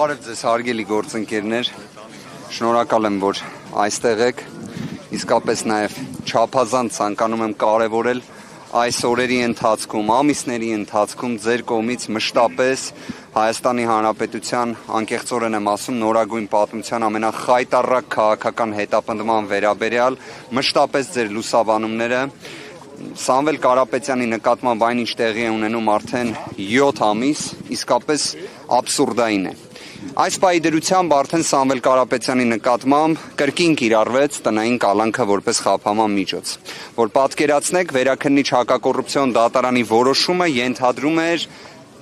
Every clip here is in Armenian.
Բարև ձեզ հարգելի գործընկերներ, շնորհակալ եմ, որ այստեղ եք, իսկապես նաև չափազանց ցանկանում եմ կարևորել այս օրերի ընթացքում, ամիսների ընթացքում ձեր կողմից մշտապես Հայաստանի Հանրապետության, անկեղծորեն եմ ասում, նորագույն պատմության ամենախայտառակ քաղաքական հետապնդման վերաբերյալ մշտապես ձեր լուսաբանումները Սամվել Կարապետյանի նկատմամբ այնինչ տեղի է ունենում արդեն 7 ամիս, իսկապես աբսուրդային է։ Այս պահի դրությամբ արդեն Սամվել Կարապետյանի նկատմամբ կրկին կիրառվեց տնային կալանքը որպես խափանման միջոց, որ պատկերացնեք վերաքննիչ հակակոռուպցիոն դատարանի որոշումը ենթադրում էր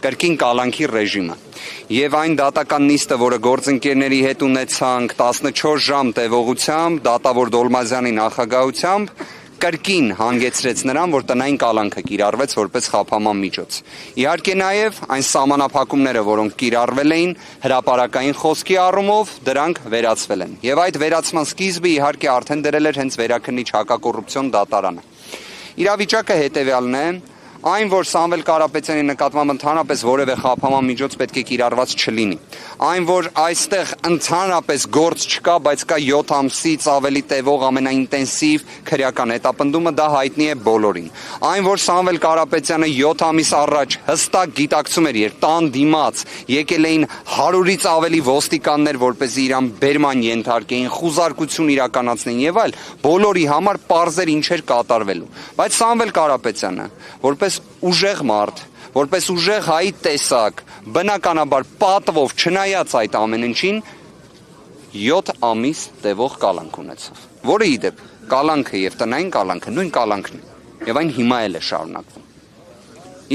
կրկին կալանքի ռեժիմը։ Եվ այն դատական նիստը, որը գործընկերների հետ ունեցանք 14 ժամ տևողությամբ, դատավոր Դոլմազյանի նախագահությամբ, կրկին հանգեցրեց նրան, որ տնային կալանքը կիրառվեց որպես խափանման միջոց։ Իհարկե նաև այն սահմանափակումները, որոնք կիրառվել էին հրապարակային խոսքի առումով, դրանք վերացվել են։ Եվ այդ վերացման սկիզբը իհարկե արդեն դրել էր հենց վերաքննիչ հակակոռուպցիոն դատարանը։ Իրավիճակը հետևյալն է, այն, որ Սամվել Կարապետյանի նկատմամբ ընդհանրապես որևէ խափանման միջոց պետք է կիրառված չլինի։ Այն, որ այստեղ ընդհանրապես գործ չկա, բայց կա 7 ամսից ավելի տևող ամենաինտենսիվ քրեական հետապնդումը, դա հայտնի է բոլորին։ Այն, որ Սամվել Կարապետյանը 7 ամիս առաջ հստակ գիտակցում էր, երբ տան դիմաց եկել էին 100-ից ավելի ոստիկաններ, որպեսզի իրան բերման ենթարկեին, խուզարկություն իրականացնեին եւ այլ, բոլորի համար պարզ էր ինչ էր կատարվելու։ Բայց Սամվել Կարապետյանը, որպես ուժեղ մարդ, որպես ուժեղ հայի տեսակ, բնականաբար պատվով չնայած այդ ամեն ինչին 7 ամիս տևող կալանք ունեցավ, որը իդեպ կալանքը եւ տնային կալանքը նույն կալանքն է եւ այն հիմա էլ է շարունակվում։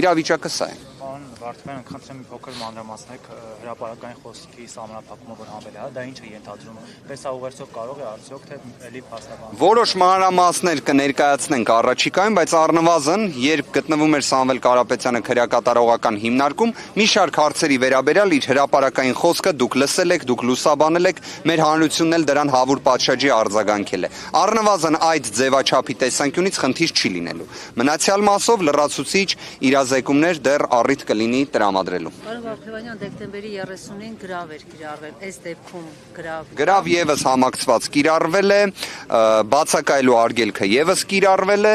Իրավիճակը սա է։ Պարոն Վարդանյան, խնդրեմ մի փոքր մանրամասնեք հրապարակային խոսքի սահմանափակումը, որ հանվել է, դա ինչ է ենթադրում։ Տեսա ուղերձով կարող է արդյոք թե էլի փաստաբան։ Որոշ մանրամասներ կներկայացնենք առաջիկայում, բայց առնվազն, երբ գտնվում էր Սամվել Կարապետյանը քրեակատարողական հիմնարկում, մի շարք հարցերի վերաբերյալ իր հրապարակային խոսքը դուք լսել եք, դուք լուսաբանել եք, մեր հանրությունն էլ դրան հավուր պատշաճի արձագանքել է։ Առնվազն այդ ձևաչափի տեսանկյունից խնդիր չի լինելու։ Մնացյալ մասով լրացուցիչ իրազեկումներ դեռ առիթ կլինի տրամադրելու։ Պարոն Վարդանյան, դեկտեմբերի 30-ին գրավ էր կիրառվել, այս դեպքում գրավ եւս համակցված կիրառվել է, բացակայելու արգելքը եւս կիրառվել է,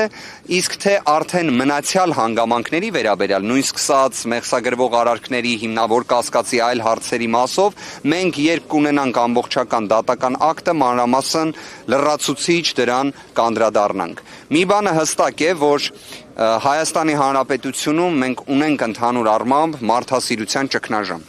իսկ թե արդեն մնացյալ հանգամանքների վերաբերյալ, նույն սկսած մեղսագրվող արարքների, հիմնավոր կասկածի այլ հարցերի մասով, մենք երբ կունենանք ամբողջական դատական ակտը, մանրամասն լրացուցիչ դրան կանդրադառնանք։ Մի բանը հստակ է, որ Հայաստանի Հանրապետությունում մենք ունենք ընդհանուր առմամբ մարդասիրության ճգնաժամ։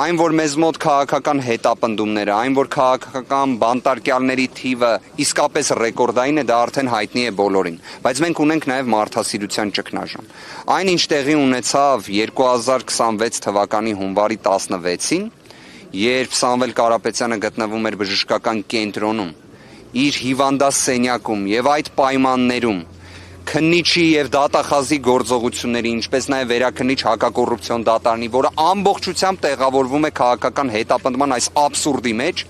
Այն, որ մեզ մոտ քաղաքական հետապնդումները, այն, որ քաղաքական բանտարկյալների թիվը իսկապես ռեկորդային է, դա արդեն հայտնի է բոլորին, բայց մենք ունենք նաև մարդասիրության ճգնաժամ։ Այն, ինչ տեղի ունեցավ 2026 թվականի հունվարի 16-ին, երբ Սամվել Կարապետյանը գտնվում էր բժշկական կենտրոնում, իր հիվանդասենյակում եւ այդ պայմաններում քննիչի եւ դատախազի գործողությունների, ինչպես նաեւ վերաքննիչ հակակոռուպցիոն դատարանի, որը ամբողջությամբ տեղավորվում է քաղաքական հետապնդման այս աբսուրդի մեջ,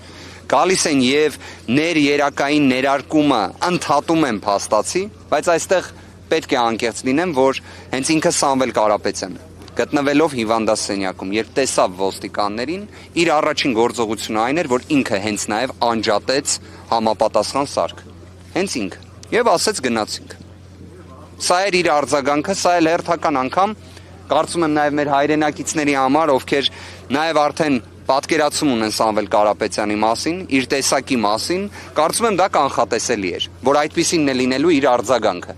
գալիս են եւ ներերակային ներարկումը ընդհատում են փաստացի, բայց այստեղ պետք է անկեղծ լինեմ, որ հենց ինքը Սամվել Կարապետյանը գտնվելով հիվանդասենյակում, երբ տեսավ ոստիկաններին, իր առաջին գործողությունը այն էր, որ ինքը հենց նաեւ անջատեց համապատասխան սարք։ Հենց ինքը։ Եվ ասեց գնացինք։ Սա էր իր արձագանքը, սա էլ հերթական անգամ, կարծում եմ նաև մեր հայրենակիցների համար, ովքեր նաև արդեն պատկերացում ունեն Սամվել Կարապետյանի մասին, իր տեսակի մասին, կարծում եմ դա կանխատեսելի էր, որ այդպիսինն է լինելու իր արձագանքը։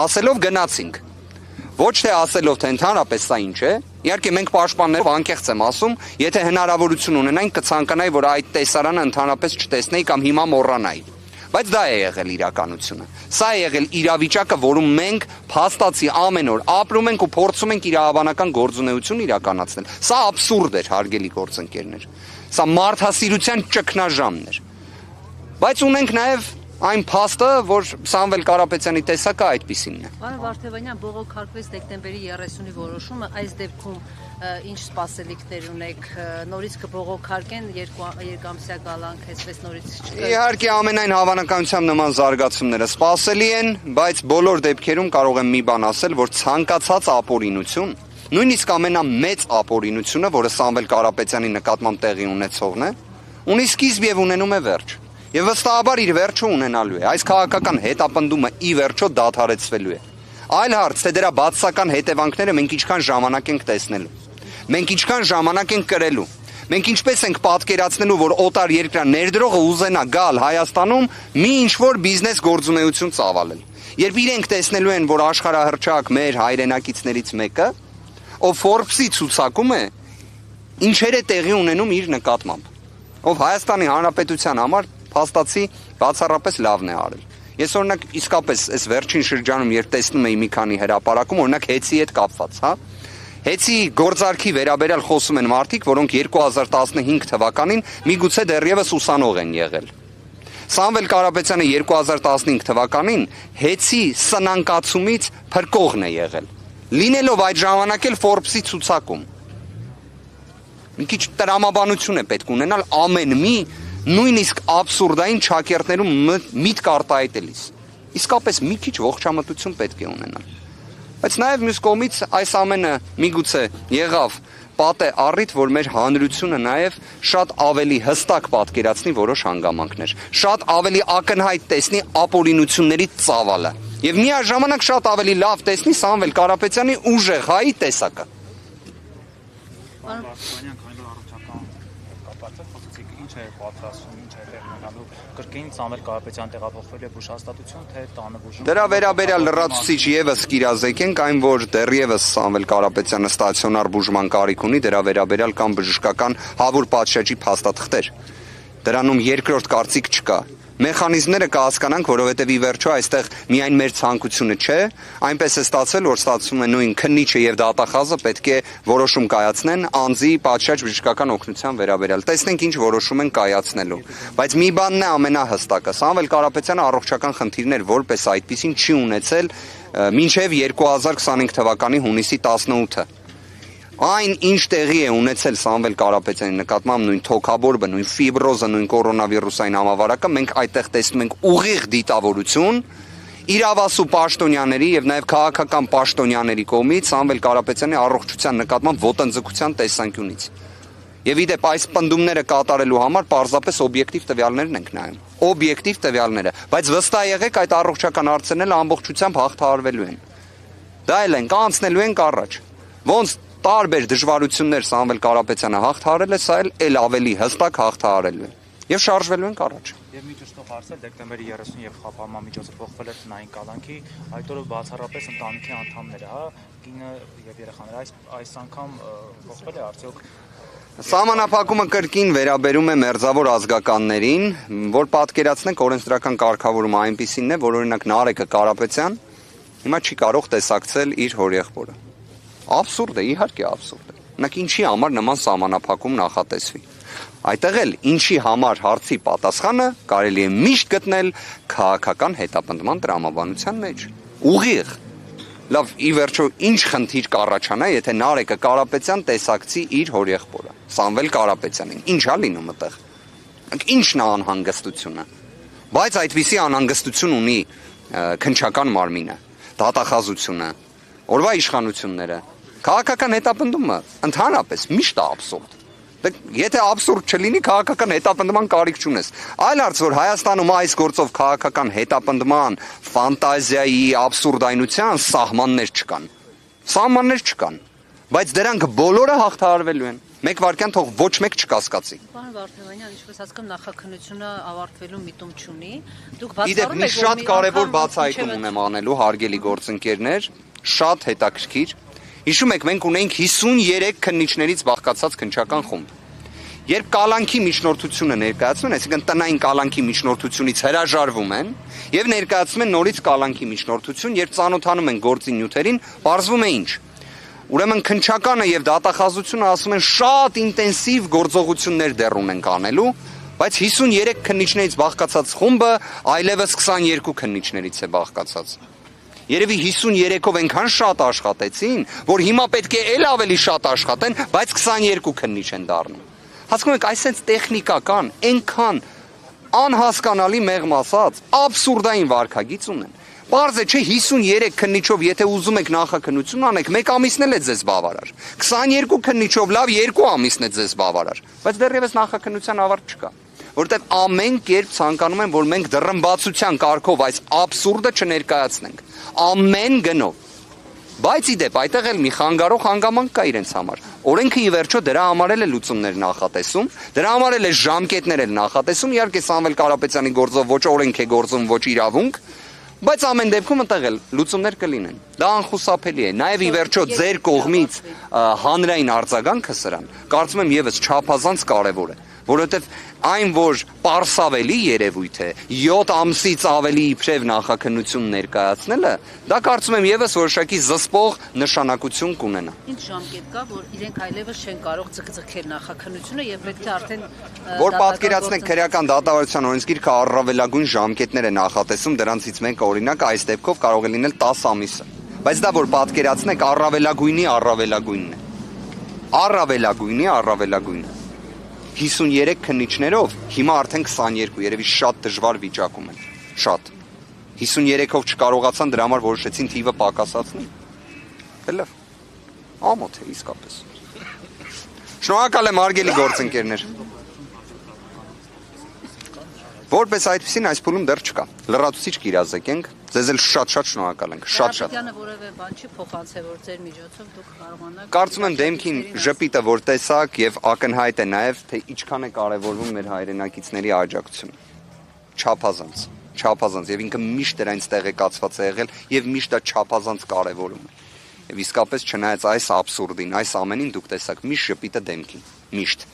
Ասելով գնացինք։ Ոչ թե ասելով, թե ընդհանրապես սա ինչ է, իհարկե մենք պաշտպաններով անկեղծ եմ ասում, եթե հնարավորություն ունենային, կցանկանայի, որ այդ տեսարանը ընդհանրապես չտեսնեի կամ հիմա մոռանայի։ Բայց դա է եղել իրականությունը։ Սա է եղել իրավիճակը, որում մենք փաստացի ամեն օր ապրում ենք ու փորձում ենք իրավաբանական գործունեություն իրականացնել։ Սա աբսուրդ էր, հարգելի գործընկերներ։ Սա մարդասիրության ճգնաժամն էր։ Բայց ունենք նաև այն փաստը, որ Սամվել Կարապետյանի տեսակը այդպիսինն է։ Պարոն Վարդանյան, բողոքարկվեց դեկտեմբերի 30-ի որոշումը, այս դեպքում ինչ սպասելիքներ ունեք, նորից կբողոքարկեն երկամսյա կալանք, այսպես նորից չկա։ Իհարկե ամենայն հավանականությամբ նման զարգացումները սպասելի են, բայց բոլոր դեպքերում կարող եմ մի բան ասել, որ ցանկացած ապօրինություն Նույնիսկ ամենամեծ ապօրինությունը, որը Սամվել Կարապետյանի նկատմամբ տեղի ունեցողն է, ունի սկիզբ եւ ունենում է վերջ։ Եվ վստահաբար իր վերջը ունենալու է։ Այս քաղաքական հետապնդումը ի վերջո դադարեցվելու է։ Այլ հարց, թե դրա բացասական հետևանքները մենք ինչքան ժամանակ ենք տեսնելու։ Մենք ինչքան ժամանակ ենք կրելու։ Մենք ինչպես ենք պատկերացնելու, որ օտար երկրյա ներդրողը ուզենա գալ Հայաստանում մի ինչ-որ բիզնես գործունեություն ծավալել։ Երբ իրենք տեսնելու են, որ աշխարհահռչակ մեր հայրենակիցներից մեկը, ով Forbes-ի ցուցակում է, ինչեր է տեղի ունենում իր նկատմամբ, ով Հայաստանի Հանրապետության համար փաստացի բացառապես լավն է արել։ Ես օրինակ իսկապես այս վերջին շրջանում երբ տեսնում էի մի քանի հրապարակում, օրինակ Հեցի հետ կապված, հա, Հեցի գործարքի վերաբերյալ խոսում են մարդիկ, որոնք 2015 թվականին միգուցե դեռևս ուսանող են եղել։ Սամվել Կարապետյանը 2015 թվականին Հեցի սնանկացումից փրկողն է եղել, լինելով այդ ժամանակ էլ Forbes-ի ցուցակում։ Մի քիչ տրամաբանություն է պետք ունենալ ամեն մի նույնիսկ աբսուրդային ճակերտներում միտք արտահայտելիս։ Իսկապես մի քիչ ողջամտություն պետք է ունենալ։ Բայց նաև մյուս կողմից այս ամենը միգուցե եղավ պատե առիթ, որ մեր հանրությունը նաև շատ ավելի հստակ պատկերացնի որոշ հանգամանքներ, շատ ավելի ակնհայտ տեսնի ապօրինությունների ծավալը եւ միաժամանակ շատ ավելի լավ տեսնի Սամվել Կարապետյանի ուժեղ հայի տեսակը։ Կրկին Սամվել Կարապետյան տեղափոխվել է բուժհաստատություն, թե տանը բուժում։ Դրա վերաբերյալ լրացուցիչ եւս կիրազեկենք այն, որ դեռևս Սամվել Կարապետյանը ստացիոնար բուժման կարիք ունի, դրա վերաբերյալ կան բժշկական հավուր պատշաճի փաստաթղթեր։ Դրանում երկրորդ կարծիք չկա։ Մեխանիզմները կհասկանանք, որովհետև ի վերջո այստեղ միայն մեր ցանկությունը չէ, այնպես է ստացվել, որ ստացվում է նույն քննիչը եւ դատախազը պետք է որոշում կայացնեն անձի պատշաճ բժշկական օգնության վերաբերյալ։ Տեսնենք ինչ որոշում են կայացնելու։ Բայց մի բանն է ամենահստակը, Սամվել Կարապետյանը առողջական խնդիրներ որպես այդպեսին չի ունեցել մինչև 2025 թվականի հունիսի 18-ը։ Այն ինչ տեղի է ունեցել Սամվել Կարապետյանի նկատմամբ նույն թոքաբորբը, նույն ֆիբրոզը, նույն կորոնավիրուսային համավարակը, մենք այդտեղ տեսնում ենք ուղիղ դիտավորություն իրավասու պաշտոնյաների եւ նաեւ քաղաքական պաշտոնյաների կողմից Սամվել Կարապետյանի առողջության նկատմամբ ոտնձգության տեսանկյունից։ Եվ իդեպ այս պնդումները կատարելու համար պարզապես օբյեկտիվ տվյալներն ենք նայում։ Օբյեկտիվ տվյալները, բայց վստահ եղեք այդ առողջական հարցերն ամբողջությամբ հաղթահարվելու են։ Դա էլ են կանցնելու են առաջ։ Ոնց տարբեր դժվարություններ Սամվել Կարապետյանը հաղթահարել է, սա էլ ավելի հստակ հաղթահարելու է եւ շարժվելու ենք առաջ։ Եվ միջուստող հարցը դեկտեմբերի 30 եւ խափանման միջոցով փոխվել է տնային կալանքի, այդ օրը բացառապես ընտանիքի անդամները, հա, կինը եւ երեխաները այս անգամ փոխվել է արդյոք։ Սահմանափակումը կրկին վերաբերում է մերձավոր ազգականներին, որ պատկերացնենք օրենսդրական կարգավորումը այնպիսին է, որ օրինակ Նարեկը Կարապետյան հիմա չի կարող տեսակցել իր հորեղբորը։ Աբսուրդ է, իհարկե աբսուրդ է։ Նրանք ինչի համար նման սահմանափակում նախատեսվի։ Այդտեղ էլ ինչի համար հարցի պատասխանը կարելի է միշտ գտնել քաղաքական հետապնդման տրամաբանության մեջ։ Ուղիղ։ Լավ, ի վերջո ինչ խնդիր կառաջանա, եթե Նարեկը Կարապետյան տեսակցի իր հորեղբորը, Սամվել Կարապետյանին։ Ինչ-ա լինում այդտեղ։ Ինչն է անհանգստությունը։ Բայց այդպիսի անհանգստություն ունի քննչական մարմինը, դատախազությունը, օրվա իշխանությունները։ Քաղաքական հետապնդումը ընդհանրապես միշտ է աբսուրդ։ Եթե աբսուրդ չլինի, քաղաքական հետապնդման կարիք չունես։ Այլ հարց, որ Հայաստանում այս գործով քաղաքական հետապնդման, ֆանտազիայի, աբսուրդայնության սահմաններ չկան։ Սահմաններ չկան, բայց դրանք բոլորը հաղթահարվելու են։ Մեկ վարքյան թող ոչ մեկ չկասկածի։ Պարոն Վարդանյան, ինչպես հասկանում նախաքննությունը ավարտվելու միտում չունի։ Դուք Իդեպ մի շատ կարևոր բացահայտում ունեմ անելու, հարգելի գործընկերներ, շատ հետաքրքիր։ Հիշում եք, մենք ունեինք 53 քննիչներից բաղկացած քննչական խումբ։ Երբ կալանքի միջնորդությունը ներկայացնում են, այսինքն տնային կալանքի միջնորդությունից հրաժարվում են եւ ներկայացնում են նորից կալանքի միջնորդություն, երբ ծանոթանում են գործի նյութերին, բարձվում է ինչ։ Ուրեմն քննչականը եւ դատախազությունը ասում են շատ ինտենսիվ գործողություններ դեռ ունենք անելու, բայց 53 քննիչներից բաղկացած խումբը այլևս 22 քննիչներից է բաղկացած։ Երևի 53-ով այնքան շատ աշխատեցին, որ հիմա պետք է էլ ավելի շատ աշխատեն, բայց 22 քննիչ են դառնում։ Հասկանում եք, այսպես տեխնիկական, այնքան անհասկանալի մեղմ ասած, աբսուրդային վարքագիծ ունեն, Պարզ է, չէ 53 քննիչով, եթե ուզում եք նախաքննություն անեք, 1 ամիսն էլ է ձեզ բավարար։ 22 քննիչով լավ 2 ամիսն է ձեզ բավարար։ Բայց դեռևս նախաքննության ավարտ չկա։ Որտեւ ամեն կերպ ցանկանում են, որ մենք դռնբացության կարգով այս աբսուրդը չներկայացնենք։ Ամեն գնով։ Բայց իդեպ այդտեղ էլ մի խանգարող հանգամանք կա իրենց համար։ Օրենքը ի վերջո դրա համար էլ է լուծումներ նախատեսում, դրա համար էլ է ժամկետներ էլ նախատեսում, իհարկե Սամվել Կարապետյանի գործով ոչ օրենք է գործում, ոչ իրավունք, բայց ամեն դեպքում այդտեղ էլ լուծումներ կլինեն։ Դա անխուսափելի է։ Նաև ի վերջո ձեր կողմից հանրային արձագանքը սրան, կարծում եմ եւս չափազանց կարևոր է, որովհետեւ այն, որ պարսավելի երևույթ է, 7 ամսից ավելի իբրև նախաքննություն ներկայացնելը, դա կարծում եմ եւս որոշակի զսպող նշանակություն կունենա։ Ինչ ժամկետ կա, որ իրենք այլևս չեն կարող ձգձգել նախաքննությունը եւ պետք է արդեն Որ պատկերացնեք քրեական դատավարության օրենսգիրքը առավելագույն ժամկետներ է նախատեսում, դրանցից մեկը օրինակ այս դեպքով կարող է լինել 10 ամիսը։ Բայց դա որ պատկերացնեք առավելագույնի առավելագույնն է։ Առավելագույնի 53 քննիչներով հիմա արդեն 22, երևի շատ դժվար վիճակում են, շատ։ 53-ով չկարողացան, դրա համար որոշեցին թիվը պակասացնել։ Լավ, ամոթ է իսկապես։ Շնորհակալ եմ հարգելի գործընկերներ։ Որպես այդպեսին այս փուլում դեռ չկա։ Լրացուցիչ կիրազեկենք, ձեզ էլ շատ շնորհակալ ենք, շատ։ Կարապետյանը որևէ բան չի փոխանցել, որ ձեր միջոցով դուք կարողանաք։ Կարծում եմ դեմքին ժպիտը որ տեսակ եւ ակնհայտ է նաեւ, թե ինչքան է կարեւորվում մեր հայրենակիցների աջակցությունը։ Չափազանց եւ ինքը միշտ դրանից տեղեկացված է եղել եւ միշտ դա չափազանց կարեւորում է։ Եվ իսկապես չնայած այս աբսուրդին, այս ամենին դուք տեսաք միշտ ժպիտը դեմքին, միշտ։